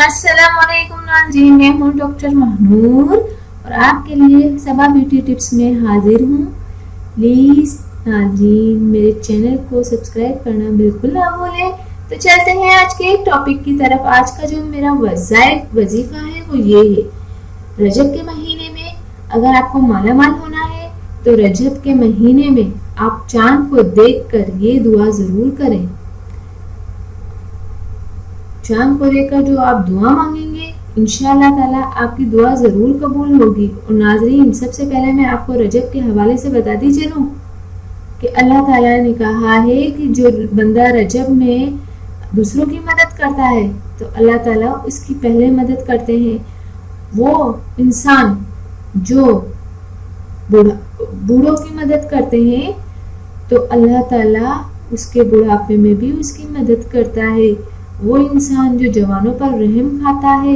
अस्सलामुअलैकुम नाज़रीन, मैं हूँ डॉक्टर महनूर और आपके लिए सबा ब्यूटी टिप्स में हाजिर हूँ। प्लीज़ नाज़रीन मेरे चैनल को सब्सक्राइब करना बिल्कुल ना भूलें। तो चलते हैं आज के टॉपिक की तरफ। आज का जो मेरा वजीफा है वो ये है, रजब के महीने में अगर आपको मालामाल होना है तो रजब के महीने में आप चांद को देखकर ये दुआ जरूर करें। चांद को देखकर जो आप दुआ मांगेंगे इंशाअल्लाह ताला आपकी दुआ जरूर कबूल होगी। और नाजरीन सबसे पहले मैं आपको रजब के हवाले से बताती चलूं कि अल्लाह ताला ने कहा है कि जो बंदा रजब में दूसरों की मदद करता है तो अल्लाह ताला उसकी पहले मदद करते हैं। वो इंसान जो बूढ़ों की मदद करते हैं तो अल्लाह ताला उसके बुढ़ापे में भी उसकी मदद करता है। वो इंसान जो जवानों पर रहम खाता है,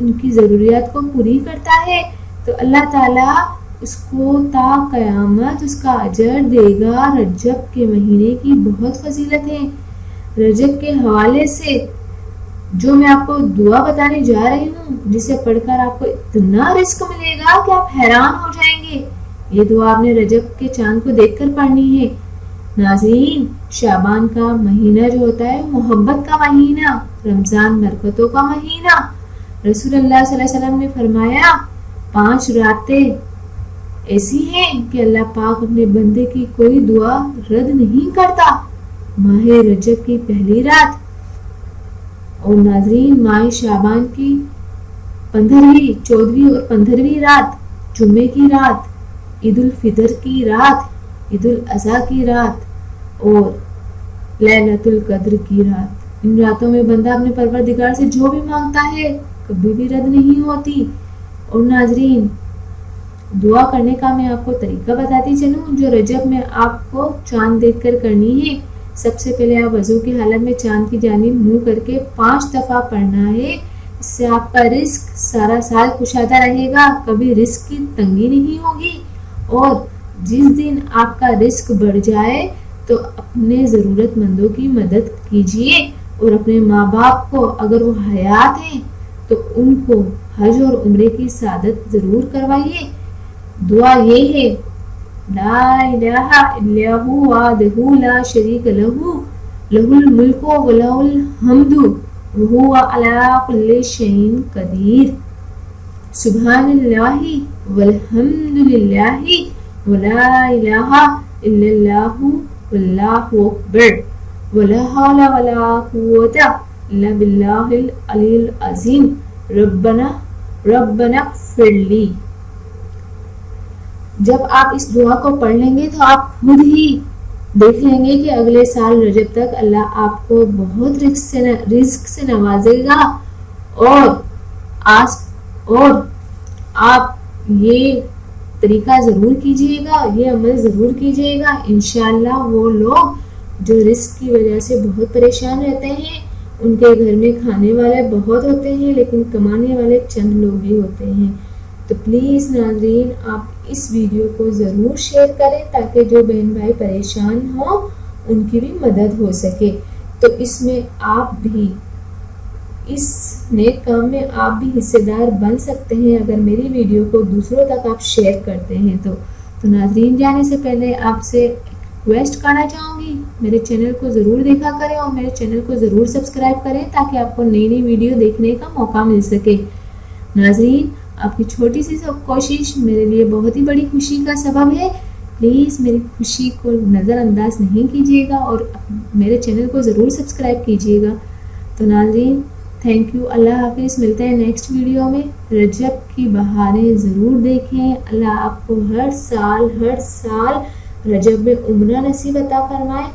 उनकी ज़रूरियात को पूरी करता है तो अल्लाह ताला उसको ता क़यामत उसका अजर देगा। रजब के महीने की बहुत फजीलत है। रजब के हवाले से जो मैं आपको दुआ बताने जा रही हूँ, जिसे पढ़कर आपको इतना रिस्क मिलेगा कि आप हैरान हो जाएंगे। ये दुआ आपने रजब के चांद को देखकर पढ़नी है। नाज़रीन शाबान का महीना जो होता है मोहब्बत का महीना, रमजान बरकतों का महीना। रसूलुल्लाह सल्लल्लाहु अलैहि वसल्लम ने फरमाया 5 रातें ऐसी हैं कि अल्लाह पाक अपने बंदे की कोई दुआ रद्द नहीं करता। माह रजब की पहली रात और नाज़रीन माह शाबान की 15वीं, 14वीं और 15वीं रात, जुम्मे की रात, ईद उल फितर की रात, ईद उल अज़हा की रात और लैलतुल कद्र की रात। इन रातों में बंदा अपने परवरदिगार से जो भी मांगता है कभी भी रद्द नहीं होती। और नाजरीन दुआ करने का मैं आपको तरीका बताती चलूं जो रजब में आपको चांद देखकर करनी है। सबसे पहले आप वजू की हालत में चांद की जानिब मुंह करके 5 दफा पढ़ना है। इससे आपका रिस्क सारा साल कुशादा रहेगा, कभी रिस्क की तंगी नहीं होगी। और जिस दिन आपका रिस्क बढ़ जाए तो अपने ज़रूरतमंदों की मदद कीजिए और अपने माँ बाप को अगर वो हयात हैं तो उनको हज और उम्रे की सादत ज़रूर करवाइए। दुआ ये है, ला इलाहा इल्लल्लाहु वहदहु ला शरीक लहू लहुल मुल्कु व लहुल हम्दु व हुवा अला कुल्लि शैइन कदीर। सुब्हानल्लाहि वल्हम्दुलिल्लाहि वला इलाहा इल्लल्लाहु वल्लाहु अकबर वला हौला वला कुव्वता इल्ला बिल्लाहिल अलील अज़ीम रब्बना फ़िरली। जब आप इस दुआ को पढ़ लेंगे तो आप खुद ही देख लेंगे कि अगले साल रजब तक अल्लाह आपको बहुत रिस्क से नवाजेगा। और आप ये तरीका ज़रूर कीजिएगा, ये अमल ज़रूर कीजिएगा। इंशाअल्लाह वो लोग जो रिस्क की वजह से बहुत परेशान रहते हैं, उनके घर में खाने वाले बहुत होते हैं लेकिन कमाने वाले चंद लोग ही होते हैं। तो प्लीज़ नाज़रीन आप इस वीडियो को ज़रूर शेयर करें ताकि जो बहन भाई परेशान हो उनकी भी मदद हो सके। तो इसमें आप भी इस नेक काम में आप भी हिस्सेदार बन सकते हैं अगर मेरी वीडियो को दूसरों तक आप शेयर करते हैं। तो नाज़रीन जाने से पहले आपसे रिक्वेस्ट करना चाहूँगी, मेरे चैनल को ज़रूर देखा करें और मेरे चैनल को ज़रूर सब्सक्राइब करें ताकि आपको नई नई वीडियो देखने का मौका मिल सके। नाज़रीन आपकी छोटी सी कोशिश मेरे लिए बहुत ही बड़ी खुशी का सबब है। प्लीज़ मेरी खुशी को नज़रअंदाज नहीं कीजिएगा और मेरे चैनल को ज़रूर सब्सक्राइब कीजिएगा। तो नाज़रीन थैंक यू, अल्लाह हाफिज़। मिलते हैं नेक्स्ट वीडियो में। रजब की बहारें ज़रूर देखें। अल्लाह आपको हर साल रजब में उम्रा नसीब अता फरमाए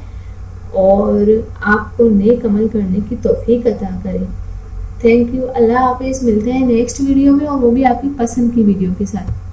और आपको नेक अमल करने की तौफीक अता करे। थैंक यू, अल्लाह हाफिज़। मिलते हैं नेक्स्ट वीडियो में और वो भी आपकी पसंद की वीडियो के साथ।